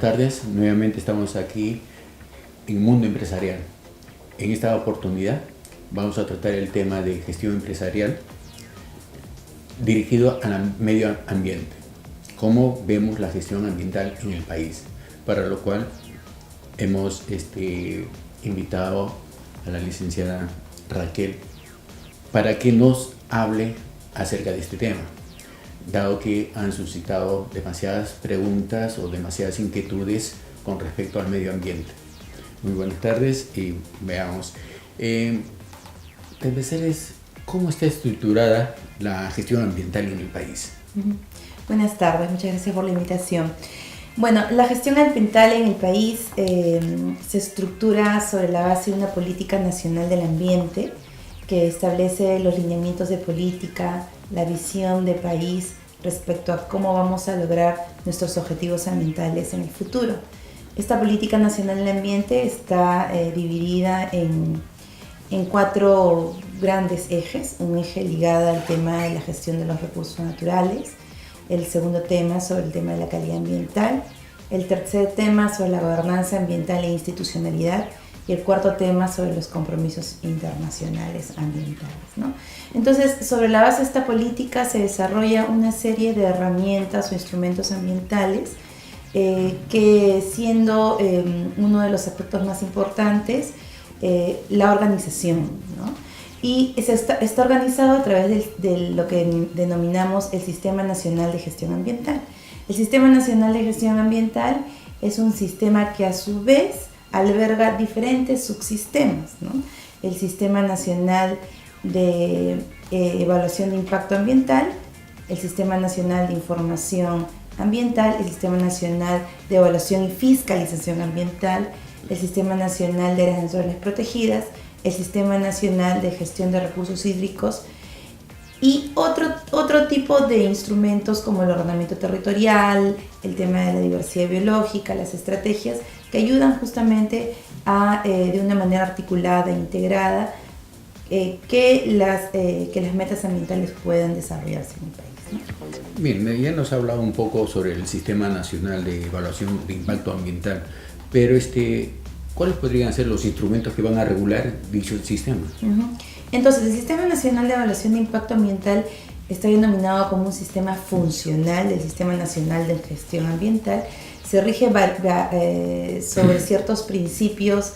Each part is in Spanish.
tardes. Nuevamente estamos aquí en Mundo Empresarial. En esta oportunidad vamos a tratar el tema de gestión empresarial dirigido al medio ambiente. Cómo vemos la gestión ambiental en el país. Para lo cual hemos invitado a la licenciada Raquel para que nos hable acerca de este tema, dado que han suscitado demasiadas preguntas o demasiadas inquietudes con respecto al medio ambiente. Muy buenas tardes y veamos. Empezarles, ¿cómo está estructurada la gestión ambiental en el país? Buenas tardes, muchas gracias por la invitación. Bueno, la gestión ambiental en el país se estructura sobre la base de una política nacional del ambiente que establece los lineamientos de política, la visión de país respecto a cómo vamos a lograr nuestros objetivos ambientales en el futuro. Esta política nacional del ambiente está dividida en 4 grandes ejes. Un eje ligado al tema de la gestión de los recursos naturales, el segundo tema sobre el tema de la calidad ambiental, el tercer tema sobre la gobernanza ambiental e institucionalidad y el cuarto tema sobre los compromisos internacionales ambientales, ¿no? Entonces, sobre la base de esta política se desarrolla una serie de herramientas o instrumentos ambientales que siendo uno de los aspectos más importantes, la organización, ¿no? Y está organizado a través de lo que denominamos el Sistema Nacional de Gestión Ambiental. El Sistema Nacional de Gestión Ambiental es un sistema que a su vez alberga diferentes subsistemas, ¿no? El Sistema Nacional de Evaluación de Impacto Ambiental, el Sistema Nacional de Información Ambiental, el Sistema Nacional de Evaluación y Fiscalización Ambiental, el Sistema Nacional de Áreas Naturales Protegidas, el Sistema Nacional de Gestión de Recursos Hídricos y otro tipo de instrumentos como el ordenamiento territorial, el tema de la diversidad biológica, las estrategias que ayudan justamente a, de una manera articulada e integrada, que las metas ambientales puedan desarrollarse en el país, ¿no? Bien, ya nos ha hablado un poco sobre el Sistema Nacional de Evaluación de Impacto Ambiental, pero ¿cuáles podrían ser los instrumentos que van a regular dicho sistema? Entonces, el Sistema Nacional de Evaluación de Impacto Ambiental está denominado como un sistema funcional del Sistema Nacional de Gestión Ambiental. Se rige sobre ciertos principios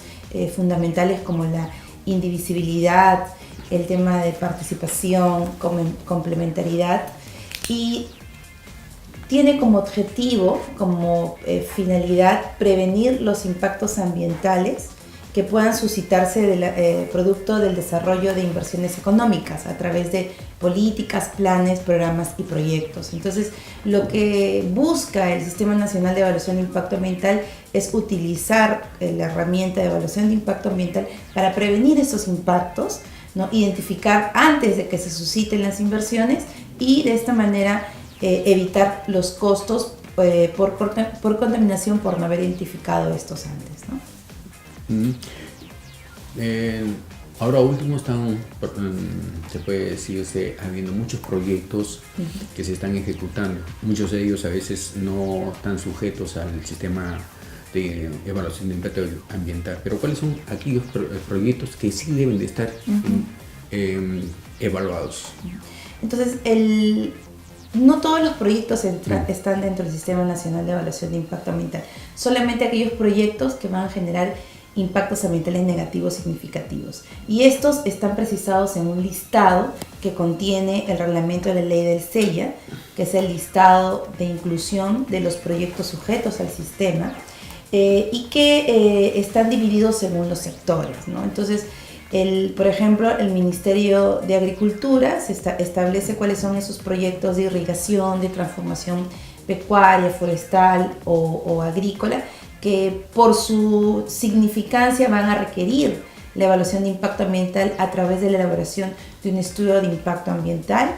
fundamentales como la indivisibilidad, el tema de participación, complementariedad, y tiene como objetivo, como finalidad, prevenir los impactos ambientales que puedan suscitarse producto del desarrollo de inversiones económicas a través de políticas, planes, programas y proyectos. Entonces, lo que busca el Sistema Nacional de Evaluación de Impacto Ambiental es utilizar la herramienta de evaluación de impacto ambiental para prevenir esos impactos, ¿no? Identificar antes de que se susciten las inversiones y de esta manera evitar los costos por contaminación por no haber identificado estos antes, ¿no? Ahora último se puede decir, habiendo muchos proyectos que se están ejecutando. Muchos de ellos a veces no están sujetos al sistema de evaluación de impacto ambiental. Pero ¿cuáles son aquellos proyectos que sí deben de estar evaluados? Entonces, no todos los proyectos están dentro del Sistema Nacional de Evaluación de Impacto Ambiental. Solamente aquellos proyectos que van a generar impactos ambientales negativos significativos. Y estos están precisados en un listado que contiene el reglamento de la ley del SEIA, que es el listado de inclusión de los proyectos sujetos al sistema, y que están divididos según los sectores, ¿no? Entonces, por ejemplo, el Ministerio de Agricultura establece cuáles son esos proyectos de irrigación, de transformación pecuaria, forestal o agrícola, que por su significancia van a requerir la evaluación de impacto ambiental a través de la elaboración de un estudio de impacto ambiental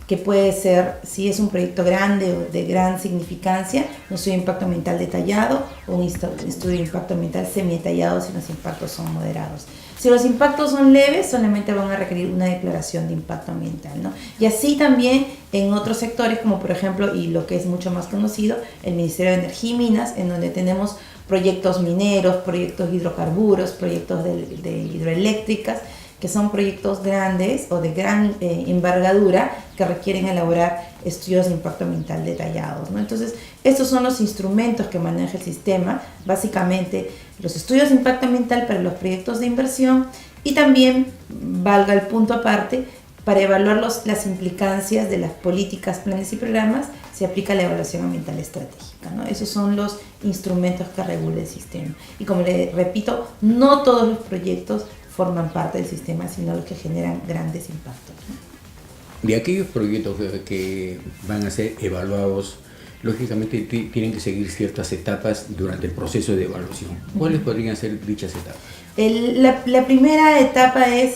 que puede ser, si es un proyecto grande o de gran significancia, un estudio de impacto ambiental detallado o un estudio de impacto ambiental semi-detallado si los impactos son moderados. Si los impactos son leves, solamente van a requerir una declaración de impacto ambiental, ¿no? Y así también en otros sectores, como por ejemplo, y lo que es mucho más conocido, el Ministerio de Energía y Minas, en donde tenemos proyectos mineros, proyectos de hidrocarburos, proyectos de hidroeléctricas, que son proyectos grandes o de gran envergadura que requieren elaborar estudios de impacto ambiental detallados, ¿no? Entonces, estos son los instrumentos que maneja el sistema, básicamente los estudios de impacto ambiental para los proyectos de inversión y también, valga el punto aparte, para evaluar las implicancias de las políticas, planes y programas, se aplica la evaluación ambiental estratégica, ¿no? Esos son los instrumentos que regula el sistema. Y como le repito, no todos los proyectos forman parte del sistema, sino los que generan grandes impactos, ¿no? De aquellos proyectos que van a ser evaluados, lógicamente tienen que seguir ciertas etapas durante el proceso de evaluación. ¿Cuáles podrían ser dichas etapas? La primera etapa es,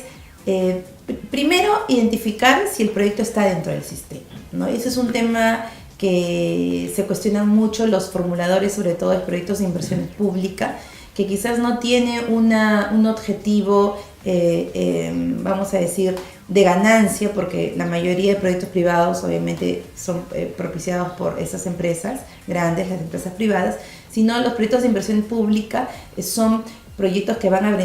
primero, identificar si el proyecto está dentro del sistema, ¿no? Ese es un tema que se cuestionan mucho los formuladores, sobre todo de proyectos de inversión pública, que quizás no tiene un objetivo, vamos a decir, de ganancia, porque la mayoría de proyectos privados obviamente son propiciados por esas empresas grandes, las empresas privadas, sino los proyectos de inversión pública son proyectos que van a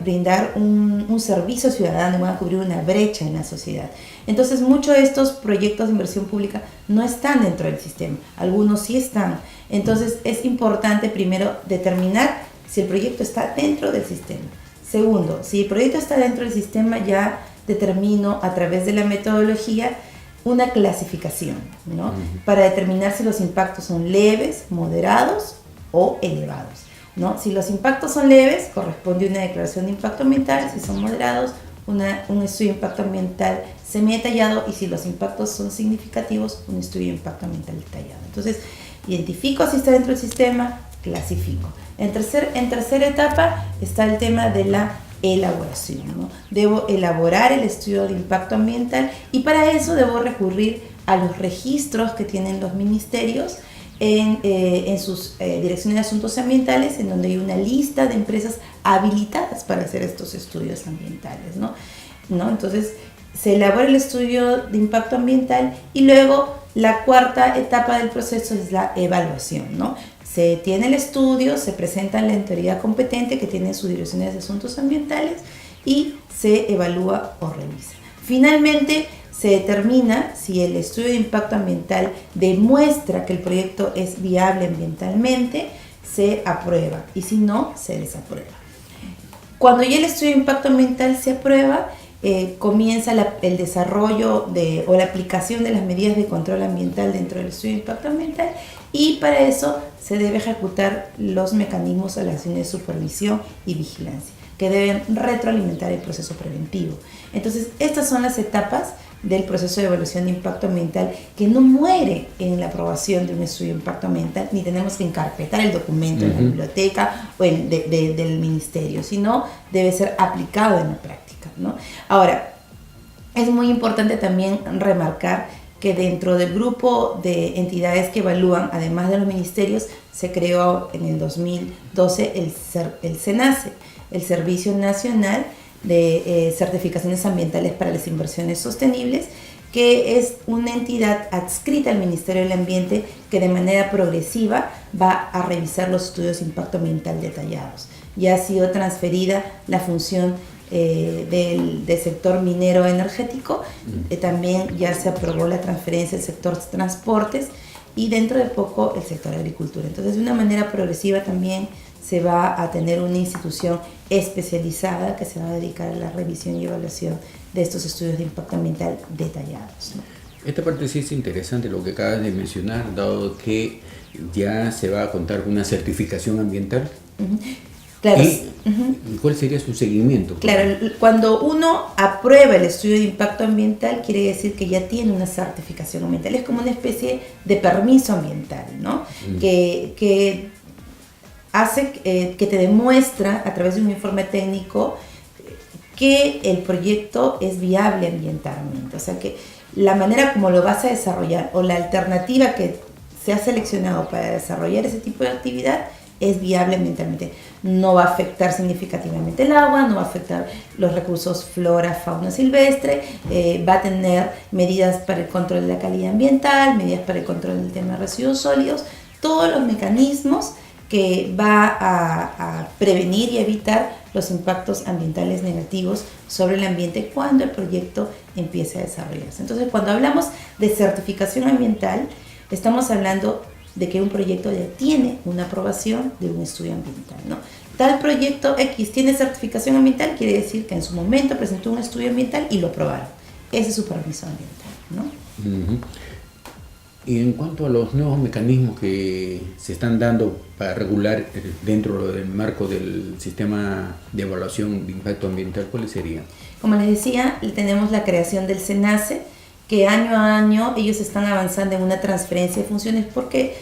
brindar un servicio ciudadano, van a cubrir una brecha en la sociedad. Entonces, muchos de estos proyectos de inversión pública no están dentro del sistema, algunos sí están. Entonces, es importante primero determinar si el proyecto está dentro del sistema. Segundo, si el proyecto está dentro del sistema, ya determino a través de la metodología una clasificación, ¿no? Para determinar si los impactos son leves, moderados o elevados, ¿no? Si los impactos son leves, corresponde una declaración de impacto ambiental. Si son moderados, un estudio de impacto ambiental semi-detallado, y si los impactos son significativos, un estudio de impacto ambiental detallado. Entonces, identifico si está dentro del sistema, clasifico. En tercera etapa está el tema de la elaboración, ¿no? Debo elaborar el estudio de impacto ambiental y para eso debo recurrir a los registros que tienen los ministerios en sus direcciones de asuntos ambientales, en donde hay una lista de empresas habilitadas para hacer estos estudios ambientales, ¿no? Entonces, se elabora el estudio de impacto ambiental y luego la cuarta etapa del proceso es la evaluación, ¿no? Se tiene el estudio, se presenta en la autoridad competente que tiene sus direcciones de asuntos ambientales y se evalúa o revisa. Finalmente, se determina si el estudio de impacto ambiental demuestra que el proyecto es viable ambientalmente, se aprueba, y si no, se desaprueba. Cuando ya el estudio de impacto ambiental se aprueba, comienza el desarrollo o la aplicación de las medidas de control ambiental dentro del estudio de impacto ambiental, y para eso se debe ejecutar los mecanismos o las acciones de supervisión y vigilancia, que deben retroalimentar el proceso preventivo. Entonces, estas son las etapas del proceso de evaluación de impacto ambiental, que no muere en la aprobación de un estudio de impacto ambiental, ni tenemos que encarpetar el documento en la biblioteca o del ministerio, sino debe ser aplicado en la práctica, ¿no? Ahora, es muy importante también remarcar que dentro del grupo de entidades que evalúan, además de los ministerios, se creó en el 2012 el SENACE, el Servicio Nacional de Certificaciones Ambientales para las Inversiones Sostenibles, que es una entidad adscrita al Ministerio del Ambiente que de manera progresiva va a revisar los estudios de impacto ambiental detallados. Ya ha sido transferida la función del sector minero energético, también ya se aprobó la transferencia del sector transportes y dentro de poco el sector agricultura. Entonces, de una manera progresiva también se va a tener una institución especializada que se va a dedicar a la revisión y evaluación de estos estudios de impacto ambiental detallados, ¿no? Esta parte sí es interesante lo que acabas de mencionar, dado que ya se va a contar con una certificación ambiental. Claro. ¿Y cuál sería su seguimiento? Claro, cuando uno aprueba el estudio de impacto ambiental, quiere decir que ya tiene una certificación ambiental. Es como una especie de permiso ambiental, ¿no? Que hace que te demuestra a través de un informe técnico que el proyecto es viable ambientalmente. O sea que la manera como lo vas a desarrollar o la alternativa que se ha seleccionado para desarrollar ese tipo de actividad es viable ambientalmente. No va a afectar significativamente el agua, no va a afectar los recursos flora, fauna silvestre, va a tener medidas para el control de la calidad ambiental, medidas para el control del tema de residuos sólidos, todos los mecanismos que va a prevenir y evitar los impactos ambientales negativos sobre el ambiente cuando el proyecto empiece a desarrollarse. Entonces, cuando hablamos de certificación ambiental, estamos hablando de que un proyecto ya tiene una aprobación de un estudio ambiental, ¿no? Tal proyecto X tiene certificación ambiental, quiere decir que en su momento presentó un estudio ambiental y lo aprobaron. Ese es su permiso ambiental, ¿no? Uh-huh. Y en cuanto a los nuevos mecanismos que se están dando para regular dentro del marco del sistema de evaluación de impacto ambiental, ¿cuáles serían? Como les decía, tenemos la creación del SENACE, que año a año ellos están avanzando en una transferencia de funciones porque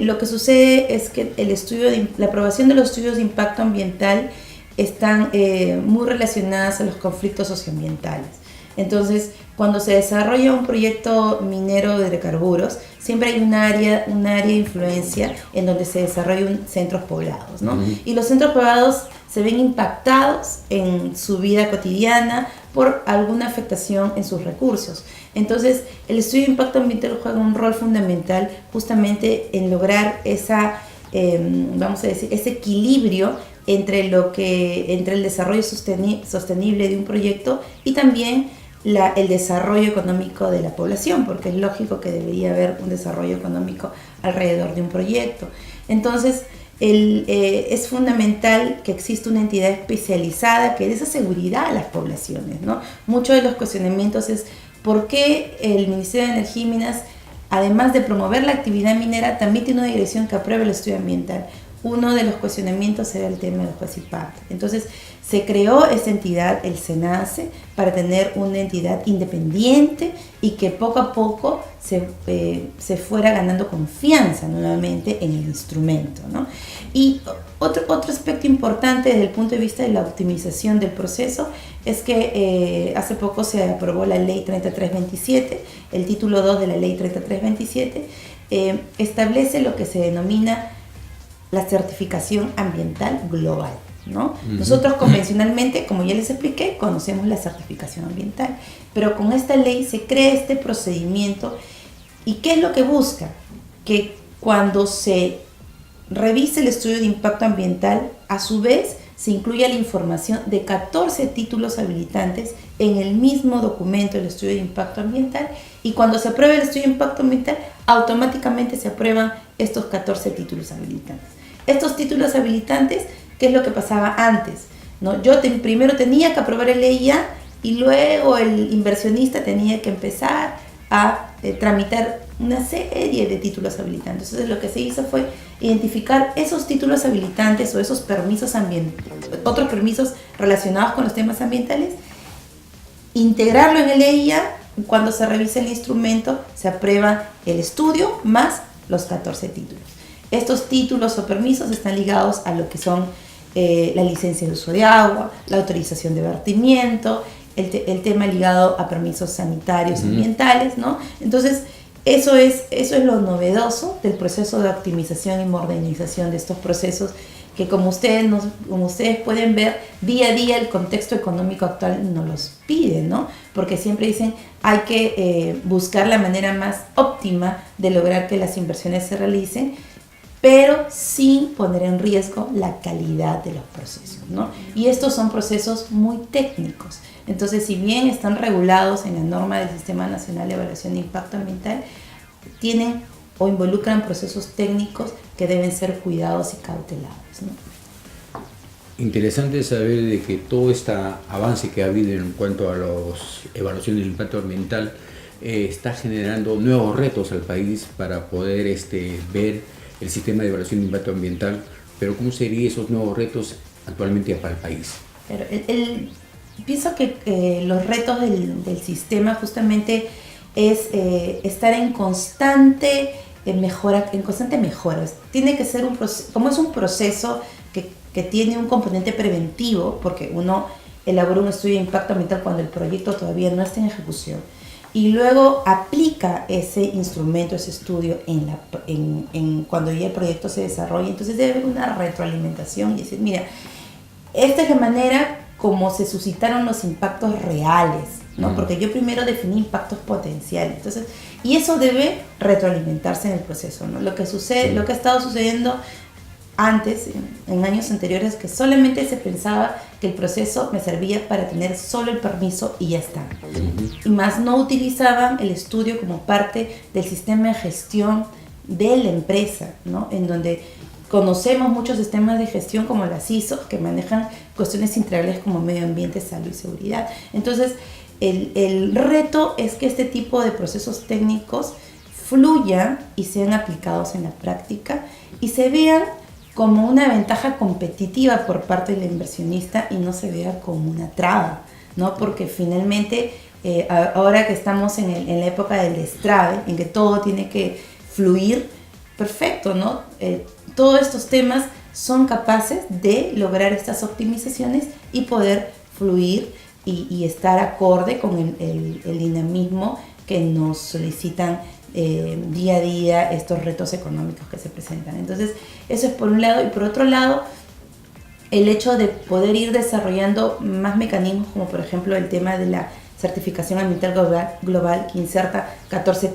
lo que sucede es que la aprobación de los estudios de impacto ambiental están muy relacionadas a los conflictos socioambientales. Entonces, cuando se desarrolla un proyecto minero de hidrocarburos, siempre hay un área de influencia en donde se desarrollan centros poblados, ¿no? Uh-huh. Y los centros poblados se ven impactados en su vida cotidiana por alguna afectación en sus recursos. Entonces, el estudio de impacto ambiental juega un rol fundamental justamente en lograr ese equilibrio entre el desarrollo sostenible de un proyecto y también el desarrollo económico de la población, porque es lógico que debería haber un desarrollo económico alrededor de un proyecto. Entonces, es fundamental que exista una entidad especializada que dé esa seguridad a las poblaciones, ¿no? Muchos de los cuestionamientos es ¿por qué el Ministerio de Energía y Minas, además de promover la actividad minera, también tiene una dirección que apruebe el estudio ambiental? Uno de los cuestionamientos era el tema del juez y parte. Entonces, se creó esta entidad, el SENACE, para tener una entidad independiente y que poco a poco se fuera ganando confianza nuevamente en el instrumento, ¿no? Y otro aspecto importante desde el punto de vista de la optimización del proceso es que hace poco se aprobó la ley 3327, el título 2 de la ley 3327, establece lo que se denomina la certificación ambiental global, ¿no? Uh-huh. Nosotros convencionalmente, como ya les expliqué, conocemos la certificación ambiental, pero con esta ley se crea este procedimiento. ¿Y qué es lo que busca? Que cuando se revise el estudio de impacto ambiental, a su vez se incluya la información de 14 títulos habilitantes en el mismo documento del estudio de impacto ambiental, y cuando se apruebe el estudio de impacto ambiental, automáticamente se aprueban estos 14 títulos habilitantes. Estos títulos habilitantes, ¿qué es lo que pasaba antes? ¿No? Yo primero tenía que aprobar el EIA y luego el inversionista tenía que empezar a tramitar una serie de títulos habilitantes. Entonces lo que se hizo fue identificar esos títulos habilitantes o esos permisos ambientales, otros permisos relacionados con los temas ambientales, integrarlo en el EIA. Cuando se revisa el instrumento, se aprueba el estudio más los 14 títulos. Estos títulos o permisos están ligados a lo que son la licencia de uso de agua, la autorización de vertimiento, el tema ligado a permisos sanitarios, uh-huh, ambientales, ¿no? Entonces, eso es lo novedoso del proceso de optimización y modernización de estos procesos que, como ustedes pueden ver, día a día el contexto económico actual nos los pide, ¿no? Porque siempre dicen hay que buscar la manera más óptima de lograr que las inversiones se realicen, pero sin poner en riesgo la calidad de los procesos, ¿no? Y estos son procesos muy técnicos. Entonces, si bien están regulados en la norma del Sistema Nacional de Evaluación de Impacto Ambiental, tienen o involucran procesos técnicos que deben ser cuidados y cautelados, ¿no? Interesante saber de que todo este avance que ha habido en cuanto a la evaluación del impacto ambiental está generando nuevos retos al país para poder ver el sistema de evaluación de impacto ambiental, pero ¿cómo serían esos nuevos retos actualmente para el país? Pero pienso que los retos del sistema justamente es estar en constante mejora. Tiene que ser como es un proceso que tiene un componente preventivo, porque uno elabora un estudio de impacto ambiental cuando el proyecto todavía no está en ejecución y luego aplica ese instrumento, ese estudio cuando ya el proyecto se desarrolla. Entonces debe haber una retroalimentación y decir, mira, esta es la manera como se suscitaron los impactos reales, ¿no? Porque yo primero definí impactos potenciales. Entonces, y eso debe retroalimentarse en el proceso, ¿no? Lo que sucede, lo que ha estado sucediendo antes, en años anteriores, que solamente se pensaba que el proceso me servía para tener solo el permiso y ya está. Y más no utilizaban el estudio como parte del sistema de gestión de la empresa, ¿no? En donde conocemos muchos sistemas de gestión como las ISO, que manejan cuestiones integrales como medio ambiente, salud y seguridad. Entonces, el reto es que este tipo de procesos técnicos fluyan y sean aplicados en la práctica y se vean como una ventaja competitiva por parte del inversionista y no se vea como una traba, ¿no? Porque finalmente, ahora que estamos en la época del destrave, en que todo tiene que fluir, perfecto, ¿no? Todos estos temas son capaces de lograr estas optimizaciones y poder fluir y estar acorde con el dinamismo que nos solicitan día a día estos retos económicos que se presentan. Entonces, eso es por un lado. Y por otro lado, el hecho de poder ir desarrollando más mecanismos, como por ejemplo el tema de la certificación ambiental global, que inserta 14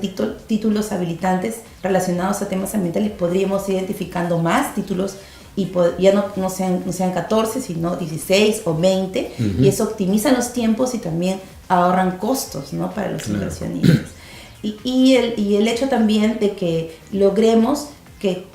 títulos habilitantes relacionados a temas ambientales. Podríamos ir identificando más títulos y ya no sean 14, sino 16 o 20, y eso optimiza los tiempos y también ahorran costos, ¿no? Para los inversionistas. Y el hecho también de que logremos que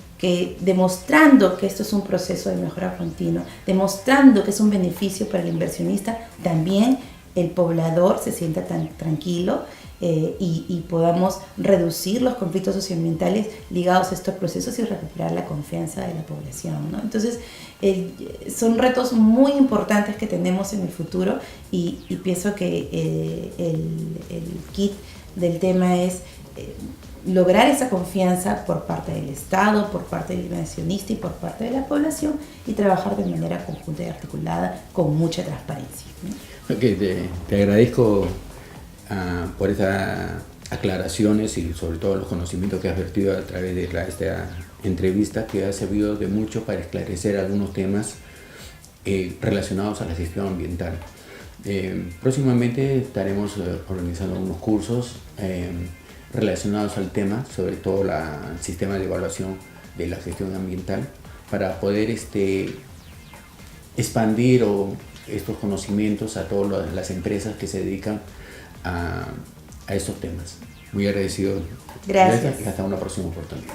demostrando que esto es un proceso de mejora continua, demostrando que es un beneficio para el inversionista, también el poblador se sienta tan tranquilo y podamos reducir los conflictos socioambientales ligados a estos procesos y recuperar la confianza de la población, ¿no? Entonces, son retos muy importantes que tenemos en el futuro y pienso que el kit del tema es lograr esa confianza por parte del Estado, por parte del inversionista y por parte de la población y trabajar de manera conjunta y articulada con mucha transparencia, ¿no? Okay, te agradezco por esas aclaraciones y sobre todo los conocimientos que has vertido a través de esta entrevista, que ha servido de mucho para esclarecer algunos temas relacionados a la gestión ambiental. Próximamente estaremos organizando unos cursos relacionados al tema, sobre todo el sistema de evaluación de la gestión ambiental, para poder expandir estos conocimientos a todas las empresas que se dedican a estos temas. Muy agradecido. Gracias. Y hasta una próxima oportunidad.